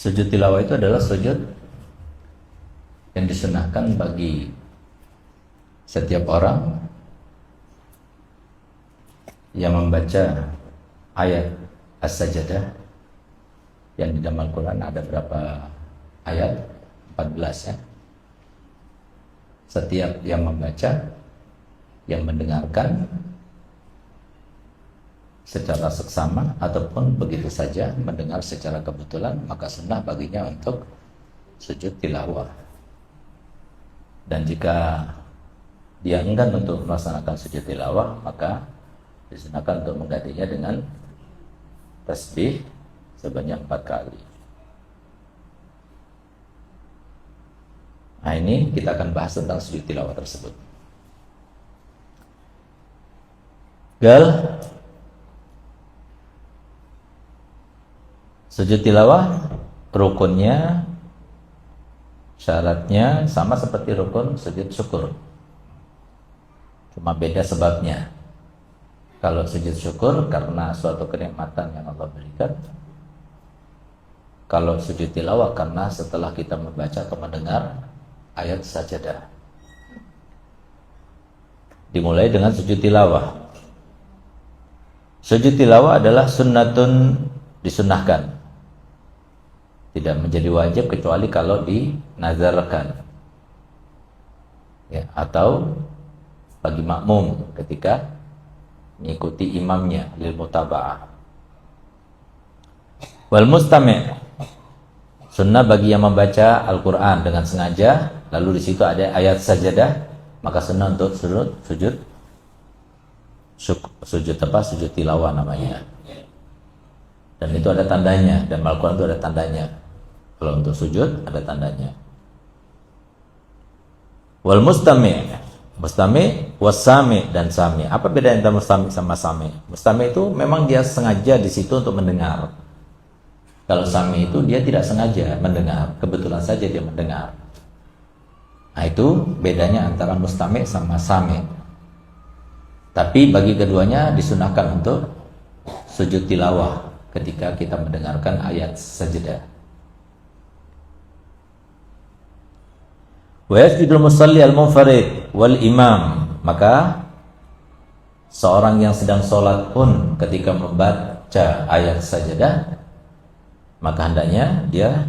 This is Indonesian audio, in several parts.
Sujud tilawah itu adalah sujud yang disunahkan bagi setiap orang yang membaca ayat As-Sajdah yang di dalam Al-Quran ada berapa ayat? 14 ya. Setiap yang membaca, yang mendengarkan secara seksama ataupun begitu saja mendengar secara kebetulan, maka sunnah baginya untuk sujud tilawah. Dan jika dia enggan untuk melaksanakan sujud tilawah, maka disunahkan untuk menggantinya dengan tasbih sebanyak 4 kali. Nah, ini kita akan bahas tentang sujud tilawah tersebut. Sujud tilawah rukunnya, syaratnya sama seperti rukun sujud syukur, cuma beda sebabnya. Kalau sujud syukur karena suatu kenikmatan yang Allah berikan, kalau sujud tilawah karena setelah kita membaca atau mendengar ayat sajadah. Dimulai dengan sujud tilawah. Sujud tilawah adalah sunnatun, disunnahkan, tidak menjadi wajib kecuali kalau dinazarkan ya, atau bagi makmum ketika mengikuti imamnya lil mutaba'ah. Wal mustami', sunnah bagi yang membaca Al-Quran dengan sengaja, lalu di situ ada ayat sajadah, maka sunnah untuk sujud tilawah namanya. Dan itu ada tandanya, dan Al-Quran itu ada tandanya. Kalau untuk sujud ada tandanya. Wal mustami', wasami dan sami. Apa beda antara mustami sama sami? Mustami itu memang dia sengaja di situ untuk mendengar. Kalau sami itu dia tidak sengaja mendengar, kebetulan saja dia mendengar. Nah, itu bedanya antara mustami sama sami. Tapi bagi keduanya disunahkan untuk sujud tilawah ketika kita mendengarkan ayat sajdah. Wa yasjudul musalli al-munfarid wal imam, maka seorang yang sedang sholat pun ketika membaca ayat sajdah, maka hendaknya dia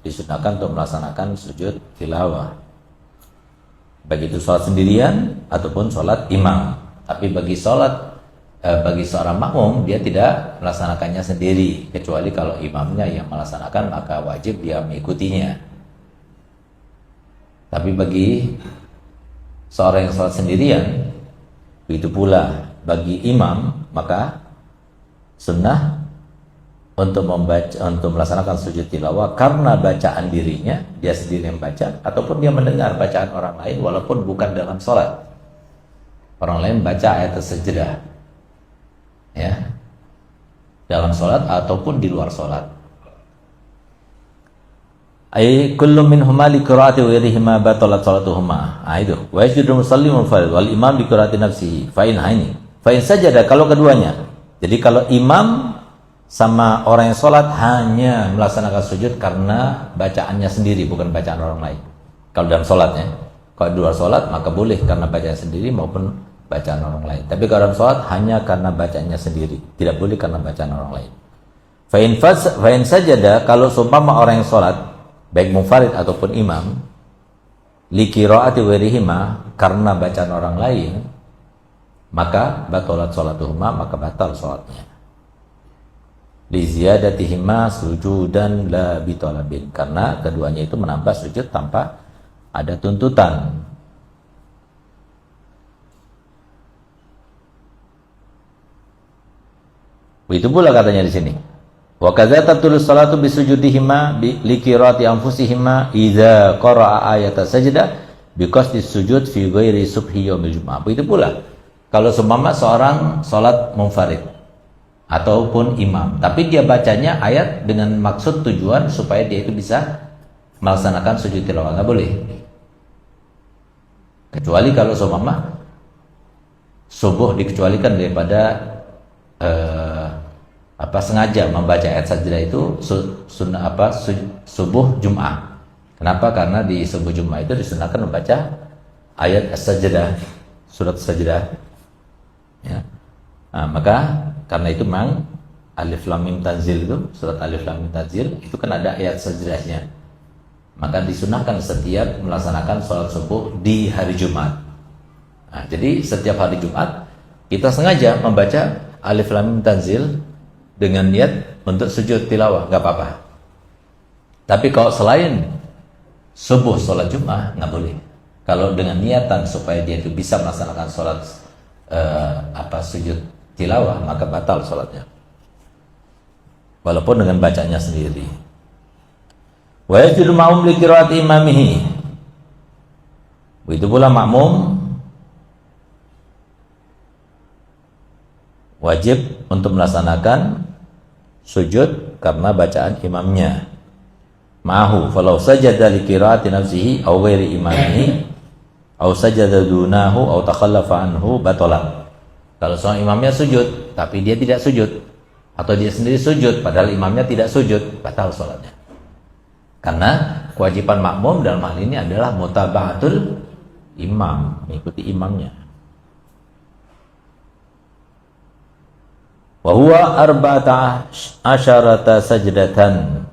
disunahkan untuk melaksanakan sujud tilawah, baik itu sholat sendirian ataupun sholat imam. Tapi bagi seorang makmum, dia tidak melaksanakannya sendiri, kecuali kalau imamnya yang melaksanakan, maka wajib dia mengikutinya. Tapi bagi seorang yang sholat sendirian, begitu pula bagi imam, maka sunnah untuk melaksanakan sujud tilawah karena bacaan dirinya, dia sendiri yang baca, ataupun dia mendengar bacaan orang lain walaupun bukan dalam sholat. Orang lain baca ayat sajdah ya, dalam sholat ataupun di luar sholat. Ay kullu minhuma li qiraati wa ghairihima batalat salatuhuma. Itu wa yasjudu musalli munfarid wal imam li qiraati nafsihi fa in sajada, kalau keduanya. Jadi kalau imam sama orang yang sholat hanya melaksanakan sujud karena bacaannya sendiri, bukan bacaan orang lain. Kalau dalam sholatnya, kalau di luar sholat maka boleh karena bacaan sendiri maupun bacaan orang lain. Tapi kalau dalam sholat hanya karena bacaannya sendiri, tidak boleh karena bacaan orang lain. Fa in sajada, kalau seumpama orang yang sholat baik munfarid ataupun imam li qiraati ghairihima, karena bacaan orang lain, maka batalat salatuhuma, maka batal salatnya. Li ziyadatihima sujudan la bitalabin, karena keduanya itu menambah sujud tanpa ada tuntutan. Begitu pula katanya di sini. Wa kadza tabtulu salatu bisujudihima li qiraati anfusihima idza qara'a ayata sajdah bi qasdi sujud fi ghairi subhi yaumil jumu'ah. Begitu pula kalau seumpama seorang salat munfarid ataupun imam, tapi dia bacanya ayat dengan maksud tujuan supaya dia itu bisa melaksanakan sujud tilawah, enggak boleh. Kecuali kalau seumpama subuh dikecualikan daripada sengaja membaca ayat sajdah itu subuh Jum'ah. Kenapa? Karena di subuh Jum'ah itu disunahkan membaca ayat as-sajdah, surat sajdah. Ya. Nah, maka karena itu memang Alif Lam Mim Tanzil itu, surat Alif Lam Mim Tanzil itu kan ada ayat sajdahnya. Maka disunahkan setiap melaksanakan sholat subuh di hari Jumat. Nah, jadi setiap hari Jumat kita sengaja membaca Alif Lam Mim Tanzil dengan niat untuk sujud tilawah, nggak apa-apa. Tapi kalau selain subuh sholat Jumat nggak boleh. Kalau dengan niatan supaya dia itu bisa melaksanakan sholat sujud tilawah, maka batal sholatnya. Walaupun dengan bacanya sendiri. Wa yajidu ma'mum li qiraati imamihi. Begitu pula makmum wajib untuk melaksanakan sujud karena bacaan imamnya. Ma'ahu falau sajada li qiraati nafsihi aw ghairi imamihi aw sajada dunahu aw takhallafa anhu batalan. Kalau seorang imamnya sujud tapi dia tidak sujud, atau dia sendiri sujud padahal imamnya tidak sujud, batal sholatnya. Karena kewajiban makmum dalam hal ini adalah mutaba'atul imam, mengikuti imamnya. Wa huwa arba'ata asyarata sajdatan.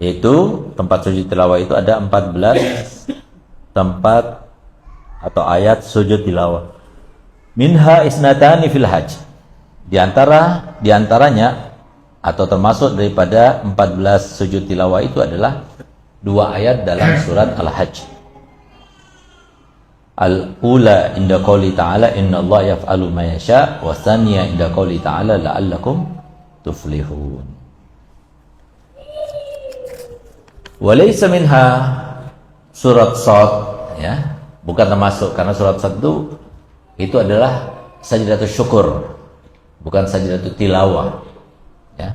Yaitu tempat sujud tilawah itu ada 14 tempat atau ayat sujud tilawah. Minha isnatani fil hajj. Di antaranya atau termasuk daripada 14 sujud tilawah itu adalah 2 ayat dalam surat Al-Hajj. Al-ula inda qouli ta'ala innallaha yaf'alu ma yasha' wa tsaniya inda qouli ta'ala la'allakum tuflihun. Wa laysa minha surat Shad, ya, bukan termasuk karena surat Shad itu adalah sajdatul syukur, bukan sajdatul tilawah. Ya.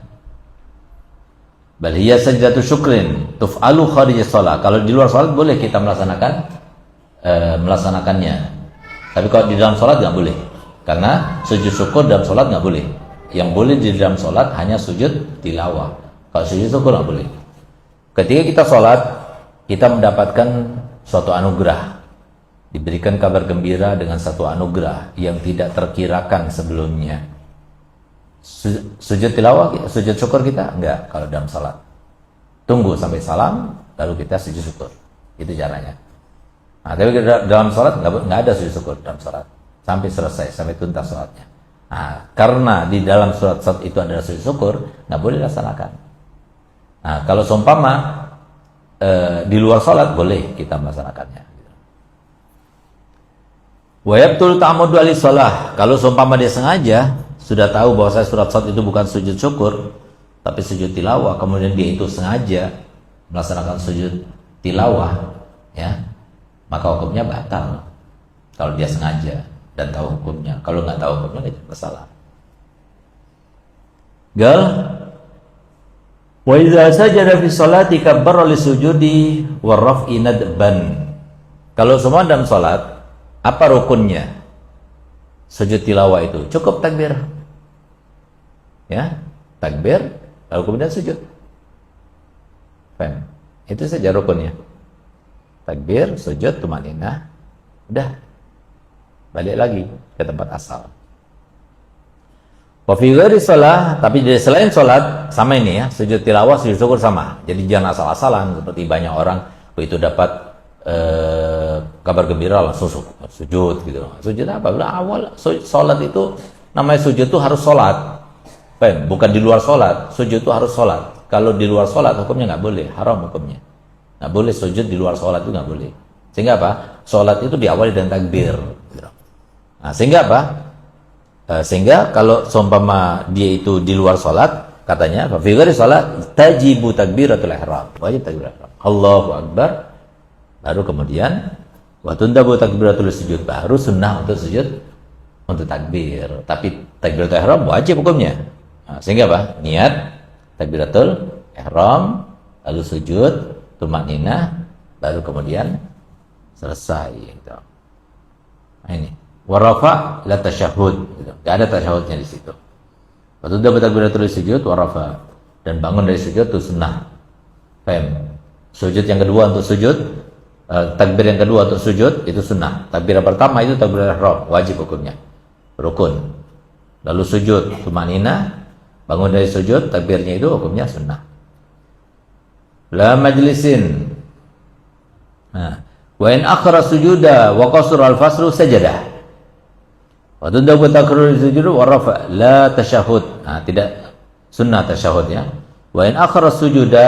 Bal hiya sajdatu syukrin tuf'alu kharij shalah. Kalau di luar salat boleh kita melaksanakannya. Tapi kalau di dalam salat enggak boleh. Karena sujud syukur dalam salat enggak boleh. Yang boleh di dalam salat hanya sujud tilawah. Kalau sujud syukur enggak boleh. Ketika kita salat, kita mendapatkan suatu anugerah. Diberikan kabar gembira dengan satu anugerah yang tidak terkirakan sebelumnya. Sujud tilawah, sujud syukur kita enggak kalau dalam salat. Tunggu sampai salam lalu kita sujud syukur. Itu caranya. Nah, tapi dalam salat enggak ada sujud syukur dalam salat sampai selesai, sampai tuntas salatnya. Nah, karena di dalam surat Shad itu adalah sujud syukur, enggak boleh dilaksanakan. Nah, kalau seumpama di luar salat boleh kita melaksanakannya. Wa yabtul ta'ammudu li shalah. Kalau seumpama dia sengaja sudah tahu bahwa surat Shad itu bukan sujud syukur tapi sujud tilawah, kemudian dia itu sengaja melaksanakan sujud tilawah, ya, maka hukumnya batal. Kalau dia sengaja dan tahu hukumnya. Kalau nggak tahu hukumnya tidak masalah. Gal wa idza sajada fi sholati kabbara li sujudi wa raf'i nadban. Kalau semua dalam salat, apa rukunnya? Sujud tilawah itu cukup takbir. Ya, takbir lalu kemudian sujud. Paham? Itu saja rukunnya. Takbir, sujud, tumaninah. Udah. Balik lagi ke tempat asal. Wa fi ghairi shalah, tapi selain salat sama ini ya, sujud tilawah, sujud syukur sama. Jadi jangan asal-asalan seperti banyak orang itu dapat kabar gembira langsung sujud gitu. Sujud apa? Awal salat itu namanya sujud itu harus salat. Bukan di luar salat. Sujud itu harus salat. Kalau di luar salat hukumnya nggak boleh, haram hukumnya. Nggak boleh sujud di luar salat, itu nggak boleh. Sehingga apa? Salat itu diawali dengan takbir. Nah, sehingga apa? Sehingga kalau seumpama dia itu di luar salat, katanya fi ghairi salat tajibu takbiratul ihram. Wajib takbiratul ihram. Allahu akbar. Baru kemudian wa tundabu takbiratul sujud, baru sunnah untuk sujud untuk takbir. Tapi takbiratul ihram wajib hukumnya. Nah, sehingga apa? Niat takbiratul ihram, lalu sujud, tumaninah, baru kemudian selesai gitu. Nah, ini warafa la tasyahud gitu. Enggak ada tasyahudnya di situ. Waktu itu bertakbiratul sujud warafa, dan bangun dari sujud itu sunnah. Paham? Sujud yang kedua untuk sujud, takbir yang kedua untuk sujud itu sunnah. Takbir yang pertama itu takbiratul ihram, wajib hukumnya, rukun. Lalu sujud tumanina, bangun dari sujud, takbirnya itu hukumnya sunnah. La majlisin. Nah, wa in akhara sujuda wa qasara al-faslu sajadah. Wa tudabbu takrur sujud wa rafa la tasyahud. Nah, tidak sunnah tasyahud ya. Wa in akhara sujuda,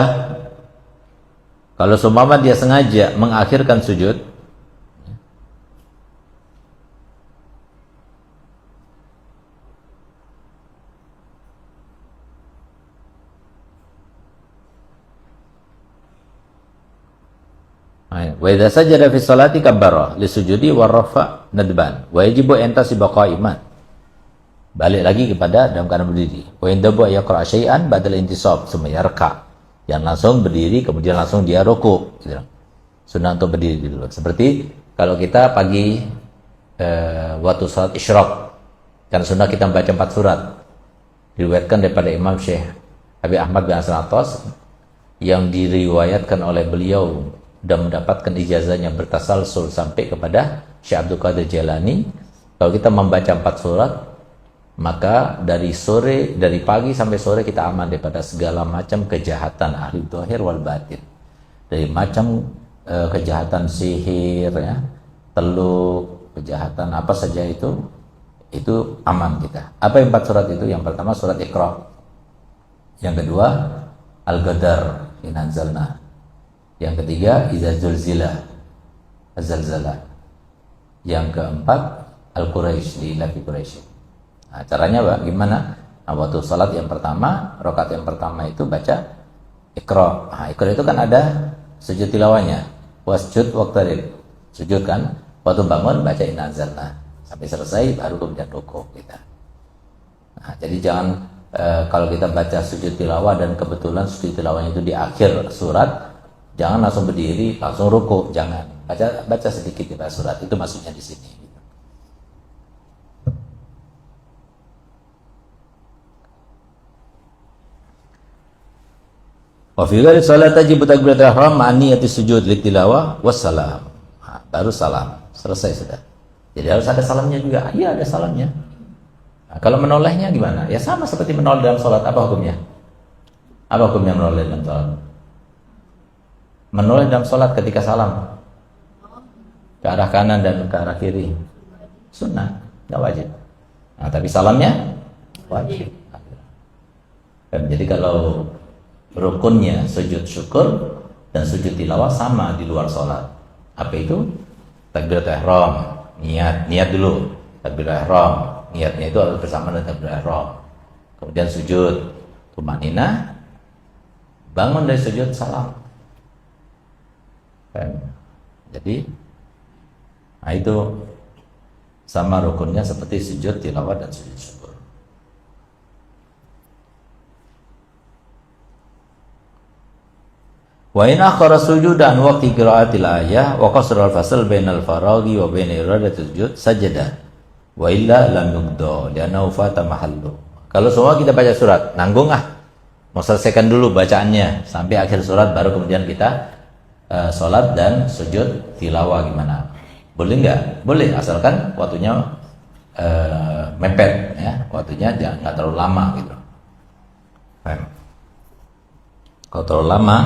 kalau seumpama dia sengaja mengakhirkan sujud, wa idza sajada fi sholati kabbara li sujudi wa rafa nadban wa yajibu an tasiba qa'iman. Balik lagi kepada dalam keadaan berdiri. Wa indabu yaqra syai'an badal intisab, semaya raka. Yang langsung berdiri kemudian langsung dia rukuk gitu. Sunnah untuk berdiri dulu. Seperti kalau kita pagi waktu salat isyraq, kan sunnah kita membaca 4 surat. Diriwayatkan daripada Imam Syekh Habib Ahmad bin Hasan Attas, yang diriwayatkan oleh beliau dan mendapatkan ijazahnya bertasalsul sampai kepada Syekh Abdul Qadir Jailani. Kalau kita membaca 4 surat, maka dari pagi sampai sore kita aman daripada segala macam kejahatan ahli zahir wal batin. Dari macam kejahatan sihir ya, teluk, kejahatan apa saja itu aman kita. Apa yang 4 surat itu? Yang pertama surat Iqra. Yang kedua Al-Qadar, Inanzalna. Yang ketiga Iza Zulzila, Az-Zalzalah. Yang keempat Al-Quraisy, di Ilafi Quraisy. Nah, caranya bagaimana? Nah, waktu salat yang pertama, rakaat yang pertama itu baca Iqra. Nah, Iqra itu kan ada sujud tilawahnya. Wasjud waqtarib. Sujud kan? Waktu bangun baca Inanzalna. Sampai selesai baru kemudian rukuk kita. Nah, jadi jangan kalau kita baca sujud tilawah dan kebetulan sujud tilawahnya itu di akhir surat, jangan langsung berdiri, langsung rukuk, jangan. Baca sedikit di surat, itu maksudnya di sini. Wa fi ghairi salat tajib takbiratul ihram ma'a niyati sujud litilawah wassalam. Nah, baru salam, selesai sudah. Jadi harus ada salamnya juga. Iya, ada salamnya. Nah, kalau menolehnya gimana? Ya sama seperti menoleh dalam salat. Apa hukumnya? Apa hukumnya menoleh dalam salat? Menoleh dalam sholat ketika salam ke arah kanan dan ke arah kiri sunnah, tidak wajib. Nah, tapi salamnya wajib. Dan jadi kalau rukunnya sujud syukur dan sujud tilawah sama di luar sholat. Apa itu? Takbiratul ihram, niat dulu. Takbiratul ihram, niatnya itu harus bersama dengan takbiratul ihram. Kemudian sujud tumanina, bangun dari sujud salam. Jadi nah itu sama rukunnya seperti sujud tilawah dan sujud syukur. Wa in akhara sujudan waqti qiraatil ayah wa qasara al-fasl bainal faraghi wa bain iradatil sujud sajada wa illa lam yuqda li'annahu fata mahallu. Kalau semua kita baca surat, nanggung mau selesaikan dulu bacaannya sampai akhir surat baru kemudian kita sholat dan sujud tilawah gimana? Boleh nggak? Boleh, asalkan waktunya mepet ya, waktunya jangan nggak terlalu lama gitu. Kalau terlalu lama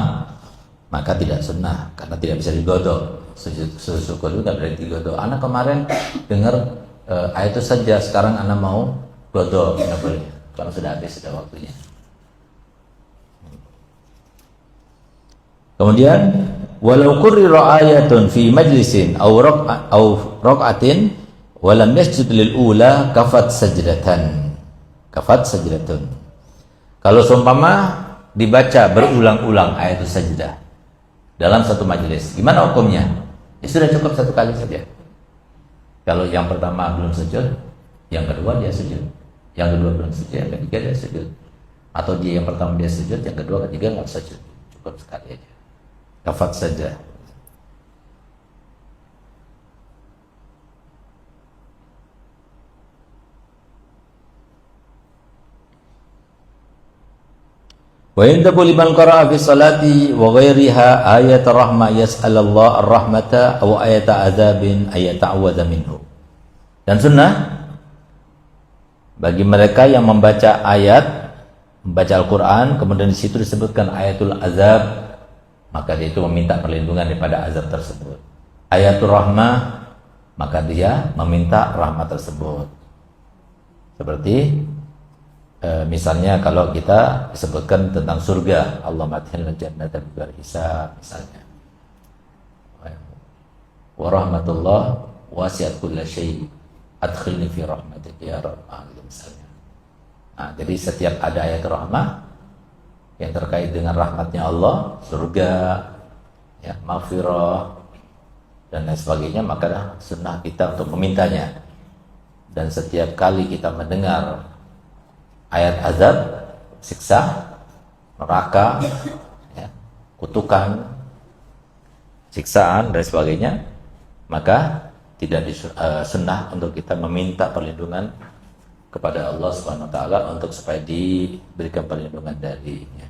maka tidak sunnah karena tidak bisa digodok. Sujud syukur juga berarti digodok. Anak kemarin dengar ayat itu saja, sekarang anak mau godok, nggak boleh. Kalau sudah habis sudah waktunya. Kemudian walau qurra ayatun fi majlisin aw raq'atin wa lam yasjud lil ula kafat sajdatun. Kalau seumpama dibaca berulang-ulang ayat sajdah dalam satu majelis, gimana hukumnya? Ya sudah cukup satu kali saja. Kalau yang pertama belum sujud, yang kedua dia sujud. Yang kedua belum sujud, yang ketiga dia sujud. Atau dia yang pertama dia sujud, yang kedua ketiga nggak sujud. Cukup sekali aja. Kafat saja. Wa indabu liman qara'a fi salati wa ghairiha ayat rahmah yas'alallah ar-rahmata aw ayat adzabin ayata'awadza minhu. Dan sunnah bagi mereka yang membaca ayat, membaca Al-Quran, kemudian di situ disebutkan ayatul azab, maka dia itu meminta perlindungan daripada azab tersebut. Ayatul rahmah, maka dia meminta rahmat tersebut. Seperti misalnya kalau kita disebutkan tentang surga, Allah madkhilna jannata bighairi hisab misalnya. Wa rahmatullah wasi'at kulla syai' adkhilni fi rahmatika ya rabb, misalnya. Nah, jadi setiap ada ayat rahmah yang terkait dengan rahmatnya Allah, surga, ya, maghfirah dan lain sebagainya, maka sunnah kita untuk memintanya. Dan setiap kali kita mendengar ayat azab, siksa, neraka, ya, kutukan, siksaan dan sebagainya, maka tidak sunnah untuk kita meminta perlindungan kepada Allah Subhanahu wa taala untuk supaya diberikan perlindungan darinya.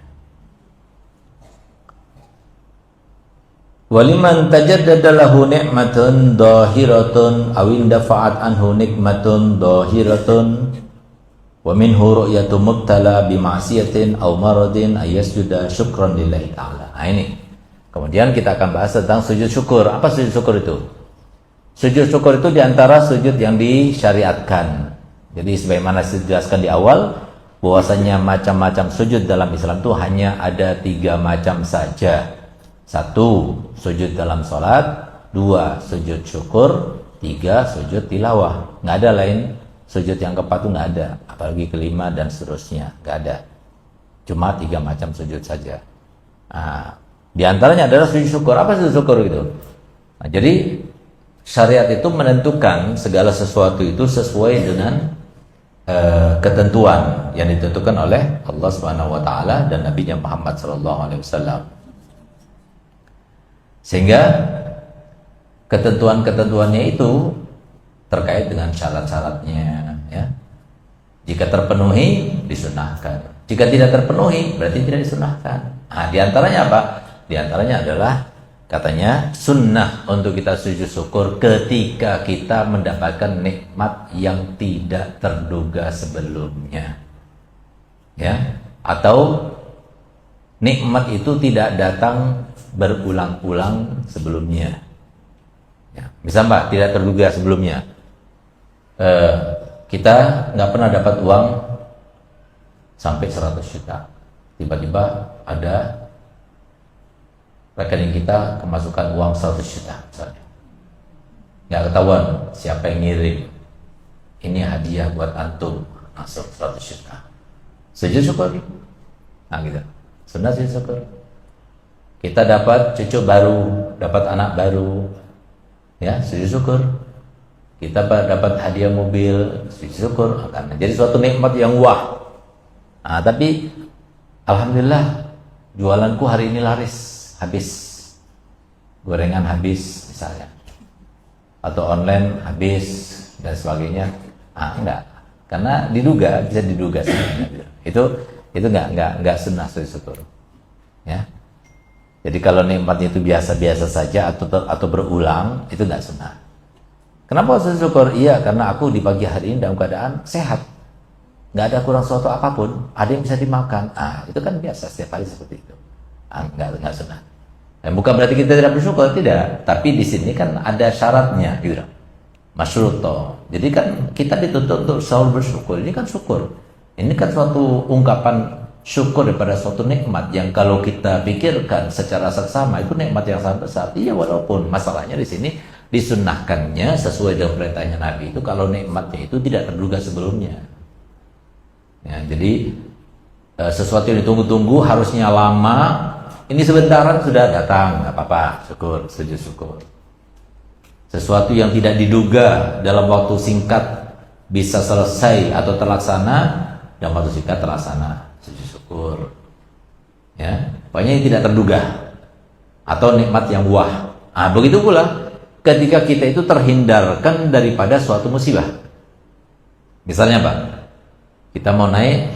Waliman tajaddada lahu ni'matun dhahiratun aw indafa'at anhu nikmatun dhahiratun wa minhu ru'yatu mubtala bi ma'siyatin aw maradin ayasjuda syukran lillahi ta'ala. Nah, ini. Kemudian kita akan bahas tentang sujud syukur. Apa sujud syukur itu? Sujud syukur itu diantara sujud yang disyariatkan. Jadi sebagaimana saya jelaskan di awal, bahwasanya macam-macam sujud dalam Islam itu hanya ada 3 macam saja. 1, sujud dalam sholat. 2, sujud syukur. 3, sujud tilawah. Nggak ada lain. Sujud yang keempat itu nggak ada. Apalagi kelima dan seterusnya. Nggak ada. Cuma 3 macam sujud saja. Nah, di antaranya adalah sujud syukur. Apa sujud syukur itu? Nah, jadi syariat itu menentukan segala sesuatu itu sesuai dengan ketentuan yang ditentukan oleh Allah Subhanahu wa taala dan Nabi Muhammad sallallahu alaihi wasallam. Sehingga ketentuan-ketentuannya itu terkait dengan syarat-syaratnya, ya. Jika terpenuhi disunahkan. Jika tidak terpenuhi berarti tidak disunahkan. Nah, di antaranya apa? Di antaranya adalah katanya sunnah untuk kita sujud syukur ketika kita mendapatkan nikmat yang tidak terduga sebelumnya, ya, atau nikmat itu tidak datang berulang-ulang sebelumnya, ya. Misal Mbak, tidak terduga sebelumnya, kita nggak pernah dapat uang sampai 100 juta, tiba-tiba ada rekening kita kemasukan uang 100 juta misalnya. Nggak ketahuan siapa yang ngirim. Ini hadiah buat antum, masuk 100 juta. Sujud syukur. Nah gitu. Sunnah sujud syukur. Kita dapat cucu baru, dapat anak baru. Ya, sujud syukur. Kita dapat hadiah mobil, sujud syukur. Karena jadi suatu nikmat yang wah. Nah, tapi alhamdulillah jualanku hari ini laris. Habis, gorengan habis misalnya, atau online habis dan sebagainya. Enggak, karena diduga, bisa diduga sebenarnya. Itu enggak sunnah sujud syukur, ya. Jadi kalau nikmatnya itu biasa-biasa saja atau berulang, itu enggak sunnah. Kenapa sujud syukur? Iya, karena aku di pagi hari ini dalam keadaan sehat, nggak ada kurang suatu apapun, ada yang bisa dimakan. Itu kan biasa setiap hari seperti itu. Enggak sunnah. Dan bukan berarti kita tidak bersyukur, tidak. Tapi di sini kan ada syaratnya, gitu. Masyruto. Jadi kan kita dituntut untuk selalu bersyukur. Ini kan syukur. Ini kan suatu ungkapan syukur daripada suatu nikmat yang kalau kita pikirkan secara seksama itu nikmat yang sangat besar. Iya, walaupun masalahnya di sini disunnahkannya sesuai dengan perintahnya Nabi itu kalau nikmatnya itu tidak terduga sebelumnya. Ya, jadi sesuatu yang ditunggu-tunggu harusnya lama. Ini sebentaran sudah datang, nggak apa-apa, syukur, sujud syukur. Sesuatu yang tidak diduga dalam waktu singkat bisa selesai atau terlaksana, dalam waktu singkat terlaksana, sujud syukur. Ya, pokoknya tidak terduga atau nikmat yang wah. Begitu pula ketika kita itu terhindarkan daripada suatu musibah. Misalnya Pak, kita mau naik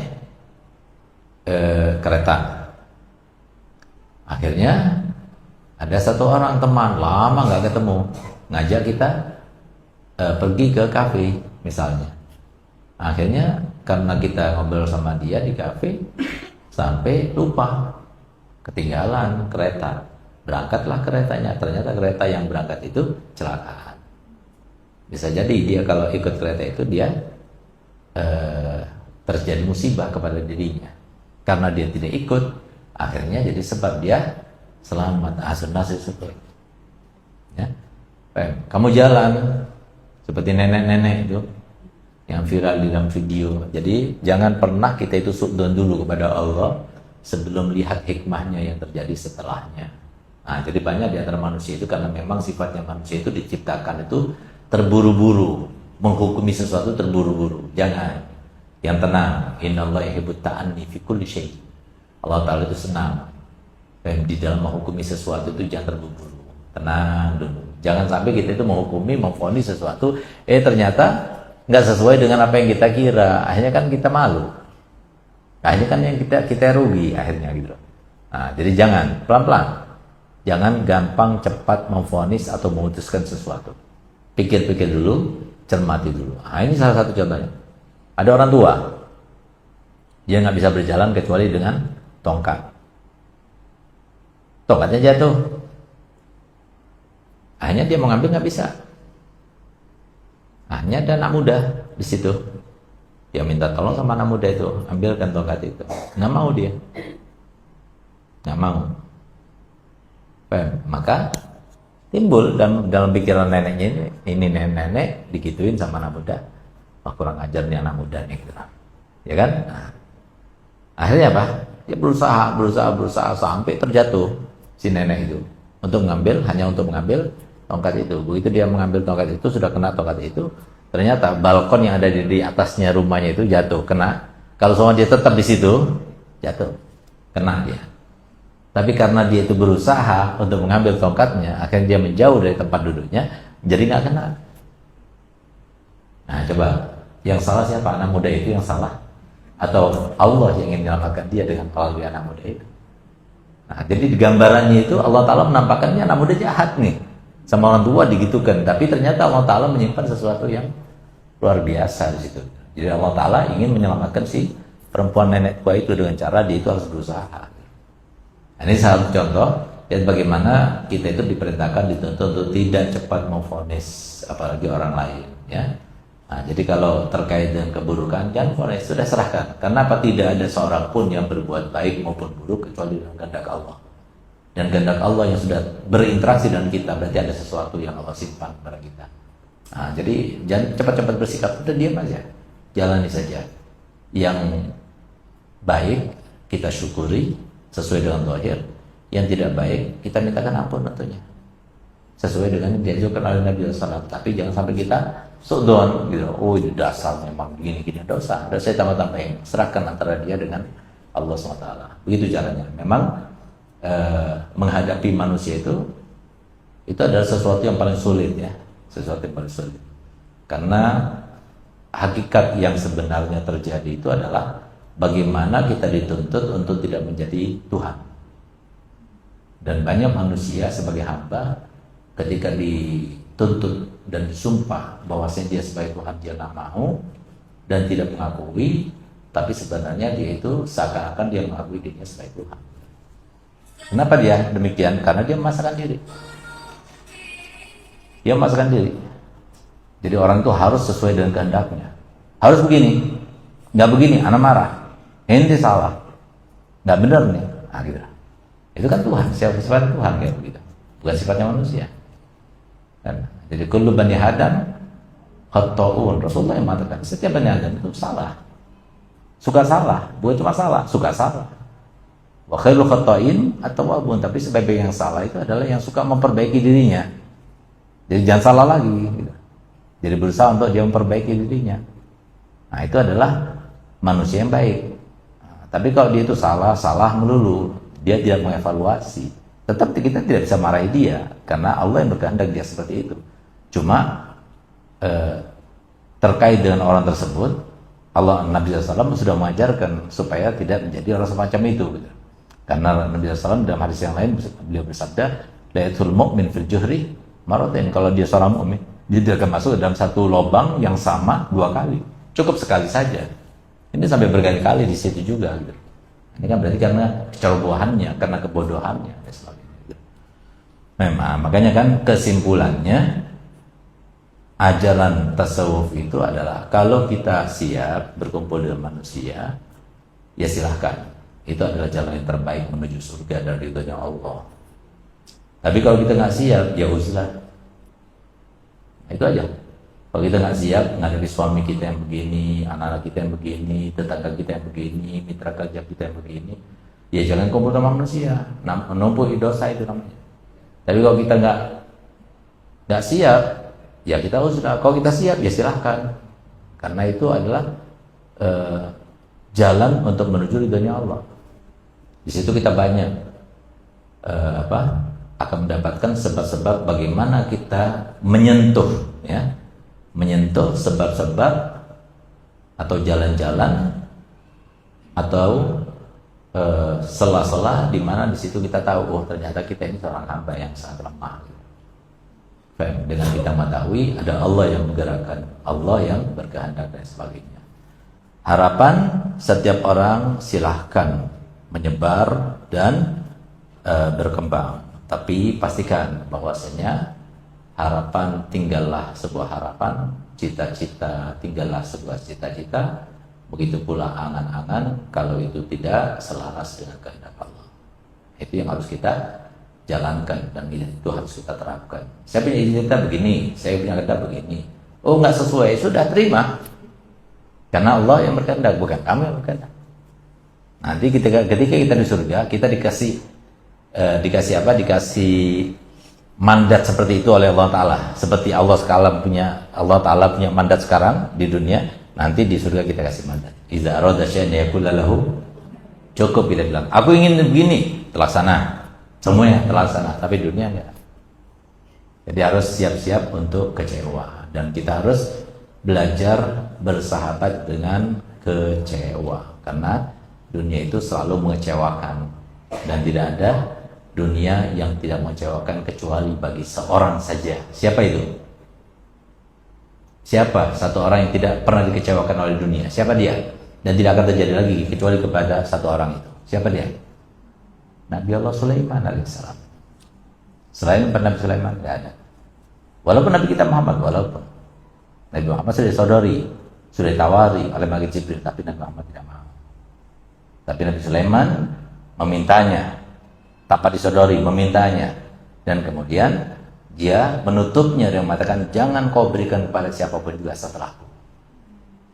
kereta. Ada satu orang teman lama nggak ketemu, ngajak kita pergi ke kafe misalnya. Akhirnya karena kita ngobrol sama dia di kafe, sampai lupa, ketinggalan kereta. Berangkatlah keretanya, ternyata kereta yang berangkat itu kecelakaan. Bisa jadi dia kalau ikut kereta itu dia terjadi musibah kepada dirinya. Karena dia tidak ikut, akhirnya jadi sebab dia selamat. Nasib seperti ya. Kamu jalan seperti nenek-nenek itu yang viral di dalam video. Jadi jangan pernah kita itu suudzon dulu kepada Allah sebelum lihat hikmahnya yang terjadi setelahnya. Nah, jadi banyak di antara manusia itu karena memang sifatnya manusia itu diciptakan itu terburu-buru, menghukumi sesuatu terburu-buru. Jangan. Yang tenang. Innallaha yuhibbut ta'anni fi kulli syai'. Allah Ta'ala itu senang di dalam menghukumi sesuatu itu jangan terburu-buru. Tenang dulu. Jangan sampai kita itu menghukumi, memvonis sesuatu, ternyata nggak sesuai dengan apa yang kita kira. Akhirnya kan kita malu. Akhirnya kan yang kita rugi akhirnya gitu. Nah, jadi jangan, pelan-pelan. Jangan gampang cepat memvonis atau memutuskan sesuatu. Pikir-pikir dulu, cermati dulu. Nah, ini salah satu contohnya. Ada orang tua, dia nggak bisa berjalan kecuali dengan tongkat. Tongkatnya jatuh. Akhirnya dia mau ngambil nggak bisa. Akhirnya ada anak muda di situ. Dia minta tolong sama anak muda itu, ambilkan tongkat itu. Nggak mau dia. Nggak mau. Maka timbul dalam pikiran neneknya ini nenek digituin sama anak muda. Wah, kurang ajar nih anak muda nih gitu. Ya kan? Nah, akhirnya apa? Dia berusaha sampai terjatuh si nenek itu hanya untuk mengambil tongkat itu. Begitu dia mengambil tongkat itu, sudah kena tongkat itu, ternyata balkon yang ada di atasnya rumahnya itu jatuh, kena. Kalau semua dia tetap di situ, jatuh, kena dia. Tapi karena dia itu berusaha untuk mengambil tongkatnya, akhirnya dia menjauh dari tempat duduknya, jadi nggak kena. Nah, coba yang salah siapa? Anak muda itu yang salah? Atau Allah yang ingin menyelamatkan dia dengan melalui anak muda itu? Nah, jadi di gambarannya itu Allah Ta'ala menampakkannya anak muda jahat nih, sama orang tua digitukan, tapi ternyata Allah Ta'ala menyimpan sesuatu yang luar biasa di situ. Jadi Allah Ta'ala ingin menyelamatkan si perempuan nenek tua itu dengan cara dia itu harus berusaha. Nah, ini salah satu contoh dan bagaimana kita itu diperintahkan, dituntut untuk tidak cepat memvonis apalagi orang lain, ya. Nah, jadi kalau terkait dengan keburukan, jangan vonis, sudah serahkan. Karena apa? Tidak ada seorang pun yang berbuat baik maupun buruk kecuali dengan kehendak Allah. Dan kehendak Allah yang sudah berinteraksi dengan kita, berarti ada sesuatu yang Allah simpan pada kita. Nah, jadi jangan cepat-cepat bersikap, udah diam aja, jalani saja. Yang baik kita syukuri sesuai dengan zahir, yang tidak baik kita mintakan ampun tentunya sesuai dengan yang diajarkan oleh Nabi SAW. Tapi jangan sampai kita suudzon gitu, oh ini dasar memang gini-gini, dosa. Dan saya tambah-tambahin, serahkan antara dia dengan Allah SWT. Begitu caranya. Memang menghadapi manusia itu adalah sesuatu yang paling sulit, ya, sesuatu yang paling sulit. Karena hakikat yang sebenarnya terjadi itu adalah bagaimana kita dituntut untuk tidak menjadi Tuhan. Dan banyak manusia sebagai hamba ketika dituntut dan disumpah bahwasanya dia sebagai Tuhan, dia nggak mau dan tidak mengakui, tapi sebenarnya dia itu seakan-akan dia mengakui dirinya sebagai Tuhan. Kenapa dia demikian? Karena dia memasakkan diri. Dia memasakkan diri. Jadi orang itu harus sesuai dengan kehendaknya. Harus begini, nggak begini, anak marah. Ente salah, nggak benar nih. Nah, gitu. Itu kan Tuhan, sifat Tuhan kayak begitu, bukan sifatnya manusia. Dan jadi kullu bani Adam khata'un. Rasulullah yang mengatakan setiap bani Adam itu salah, suka salah, bukan cuma salah, suka salah. Wa khairul khata'in at-tawwabun. Tapi sebaik-baik yang salah itu adalah yang suka memperbaiki dirinya. Jadi jangan salah lagi gitu. Jadi berusaha untuk dia memperbaiki dirinya. Nah, itu adalah manusia yang baik. Nah, tapi kalau dia itu salah melulu, dia tidak mengevaluasi, tetap kita tidak bisa marahi dia karena Allah yang berkehendak dia seperti itu. Cuma terkait dengan orang tersebut, Nabi SAW sudah mengajarkan supaya tidak menjadi orang semacam itu gitu. Karena Nabi SAW dalam hadis yang lain beliau bersabda, La yadkhulul mu'min fil juhri marratain. Kalau dia seorang mukmin, dia tidak akan masuk dalam satu lubang yang sama 2 kali. Cukup sekali saja. Ini sampai berkali-kali di situ juga gitu. Ini kan berarti karena kecerobohannya, karena kebodohannya dan sebagainya gitu. Memang makanya kan kesimpulannya ajaran tasawuf itu adalah kalau kita siap berkumpul dengan manusia, ya silahkan. Itu adalah jalan yang terbaik menuju surga dan ridhonya Allah. Tapi kalau kita nggak siap, ya uzlah. Nah, itu aja. Kalau kita nggak siap menghadapi suami kita yang begini, anak-anak kita yang begini, tetangga kita yang begini, mitra kerja kita yang begini, ya jangan kumpul sama manusia. Menumpuk dosa itu namanya. Tapi kalau kita nggak siap, ya kita uzlah. Kalau kita siap, ya silahkan. Karena itu adalah jalan untuk menuju ridhonya Allah. Di situ kita banyak akan mendapatkan sebab-sebab bagaimana kita menyentuh sebab-sebab atau jalan-jalan atau sela-sela di mana di situ kita tahu, oh ternyata kita ini seorang hamba yang sangat lemah. Dengan kita mengetahui ada Allah yang menggerakkan, Allah yang berkehendak dan sebagainya. Harapan setiap orang silahkan menyebar dan berkembang. Tapi pastikan bahwasanya harapan tinggallah sebuah harapan, cita-cita tinggallah sebuah cita-cita, begitu pula angan-angan kalau itu tidak selaras dengan kehendak Allah. Itu yang harus kita jalankan dan itu harus kita terapkan. Saya punya cita begini, saya punya kehendak begini. Oh nggak sesuai, sudah terima. Karena Allah yang berkehendak, bukan kamu yang berkehendak. Nanti ketika kita di surga, kita dikasih mandat seperti itu oleh Allah Ta'ala. Seperti Allah Ta'ala punya mandat sekarang di dunia, nanti di surga kita kasih mandat. Iza arada syai'an yaqula lahu, cukup kita bilang, aku ingin begini, terlaksana. Semuanya terlaksana, tapi dunia enggak. Jadi harus siap-siap untuk kecewa, dan kita harus belajar bersahabat dengan kecewa, karena dunia itu selalu mengecewakan, dan tidak ada dunia yang tidak mengecewakan kecuali bagi seorang saja. Siapa itu? Siapa satu orang yang tidak pernah dikecewakan oleh dunia? Siapa dia? Dan tidak akan terjadi lagi kecuali kepada satu orang itu. Siapa dia? Nabi Allah Sulaiman alaihissalam. Selain Nabi Sulaiman tidak ada. Walaupun Nabi kita Muhammad, walaupun Nabi Muhammad sudah disodori, sudah ditawari oleh Malaikat Jibril, tapi Nabi Muhammad tidak mau. Tapi Nabi Sulaiman memintanya, tanpa disodori, memintanya, dan kemudian dia menutupnya dengan mengatakan, jangan kau berikan kepada siapapun juga setelahku.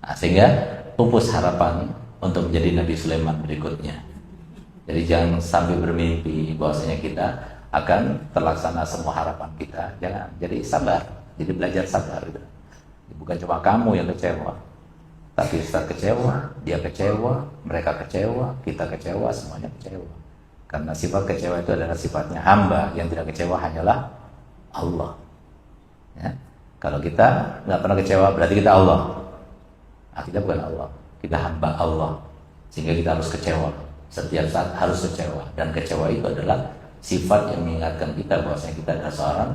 Nah, sehingga pupus harapan untuk menjadi Nabi Sulaiman berikutnya. Jadi jangan sampai bermimpi bahwasanya kita akan terlaksana semua harapan kita. Jangan. Jadi sabar. Jadi belajar sabar. Gitu. Bukan cuma kamu yang kecewa, tapi Ustaz kecewa, dia kecewa, mereka kecewa, kita kecewa, semuanya kecewa. Karena sifat kecewa itu adalah sifatnya hamba, yang tidak kecewa hanyalah Allah. Ya. Kalau kita nggak pernah kecewa, berarti kita Allah. Nah, kita bukan Allah, kita hamba Allah. Sehingga kita harus kecewa. Setiap saat harus kecewa. Dan kecewa itu adalah sifat yang mengingatkan kita bahwasanya kita adalah seorang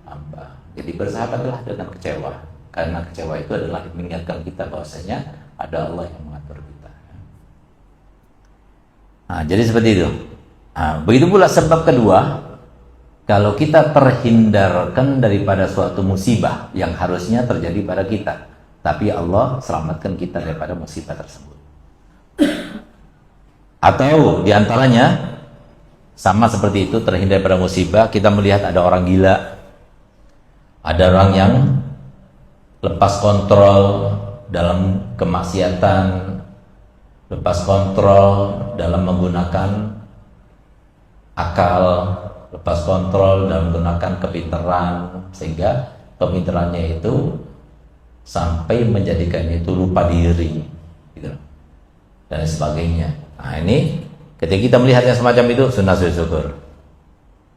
hamba. Jadi bersahabatlah dengan kecewa. Karena kecewa itu adalah mengingatkan kita bahwasanya ada Allah yang mengatur kita. Nah, jadi seperti itu. Nah, begitu pula sebab kedua, kalau kita terhindarkan daripada suatu musibah yang harusnya terjadi pada kita, tapi Allah selamatkan kita daripada musibah tersebut. Atau diantaranya sama seperti itu, terhindar daripada musibah, kita melihat ada orang gila, ada orang yang lepas kontrol dalam kemaksiatan, lepas kontrol dalam menggunakan akal, lepas kontrol dalam menggunakan kepintaran, sehingga kepintarannya itu sampai menjadikannya itu lupa diri, gitu, dan sebagainya. Nah, ini ketika kita melihat yang semacam itu, sunnah syukur.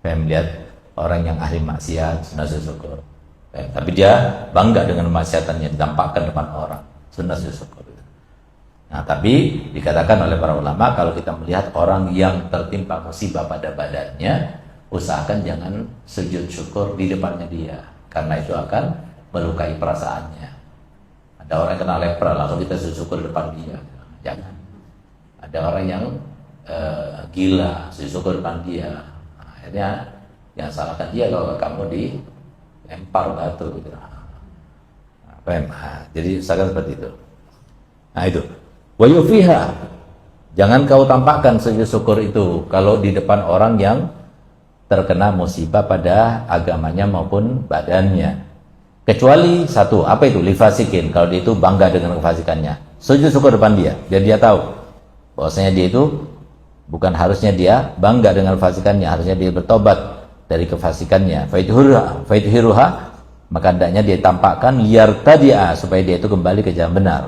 Saya melihat orang yang ahli maksiat, sunnah syukur. Tapi dia bangga dengan maksiatannya, ditampakkan depan orang, sunnah syukur. Nah, tapi dikatakan oleh para ulama, kalau kita melihat orang yang tertimpa musibah pada badannya, usahakan jangan sujud syukur di depannya dia, karena itu akan melukai perasaannya. Ada orang yang kena lepra langsung kita sujud syukur di depan dia, jangan. Ada orang yang gila sujud syukur di depan dia, akhirnya yang salahkan dia kalau kamu dilempar batu gitu. Jadi usahakan seperti itu. Nah itu wa yufiha, jangan kau tampakkan sujud syukur itu kalau di depan orang yang terkena musibah pada agamanya maupun badannya, kecuali satu, apa itu? Lifasikin, kalau dia itu bangga dengan kefasikannya, sujud syukur depan dia, biar dia tahu bahwasanya dia itu bukan harusnya dia bangga dengan kefasikannya, harusnya dia bertobat dari kefasikannya. Faituhiruha, maka hendaknya dia tampakkan liar tadia, supaya dia itu kembali ke jalan benar.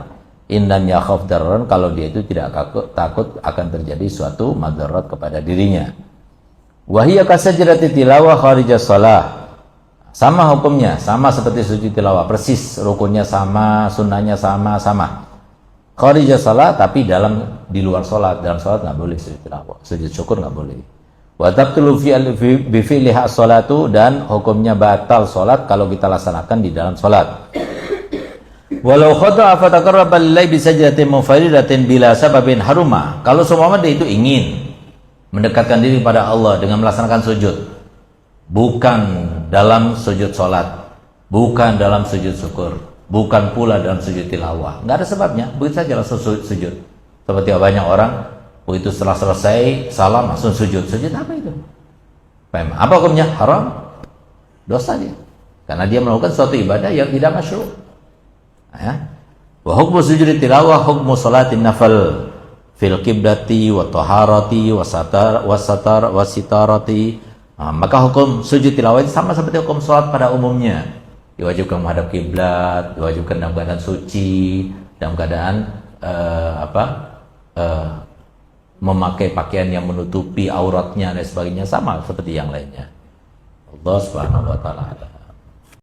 Innan yakhaf darran, kalau dia itu tidak takut akan terjadi suatu madarat kepada dirinya. Wahiyya kasajrati tilawah kharijas shalah, sama hukumnya, sama seperti sujud tilawah, persis rukunnya sama, sunnahnya sama. Kharijas shalah, tapi di luar sholat. Dalam sholat nggak boleh sujud tilawah, sujud syukur nggak boleh. Wa tabtulu bi fi'liha sholatu, dan hukumnya batal sholat kalau kita laksanakan di dalam sholat. Walau khata'a fataqarraba lillahi bi sajdatin munfaridatin bila sababin haruma, kalau seumpama dia itu ingin mendekatkan diri kepada Allah dengan melaksanakan sujud, bukan dalam sujud sholat, bukan dalam sujud syukur, bukan pula dalam sujud tilawah, nggak ada sebabnya, begitu saja langsung sujud. Seperti banyak orang begitu setelah selesai salam langsung sujud apa itu? Apa hukumnya? Haram, dosa dia, karena dia melakukan suatu ibadah yang tidak masyru'. Wa hukmu sujud tilawah hukmu sholatin nafal fil qiblati wa taharati wa sitarati. Maka hukum sujud tilawah itu sama seperti hukum sholat pada umumnya, diwajibkan menghadap kiblat, diwajibkan dalam keadaan suci, dalam keadaan memakai pakaian yang menutupi auratnya dan sebagainya, sama seperti yang lainnya. Allah Subhanahu wa taala.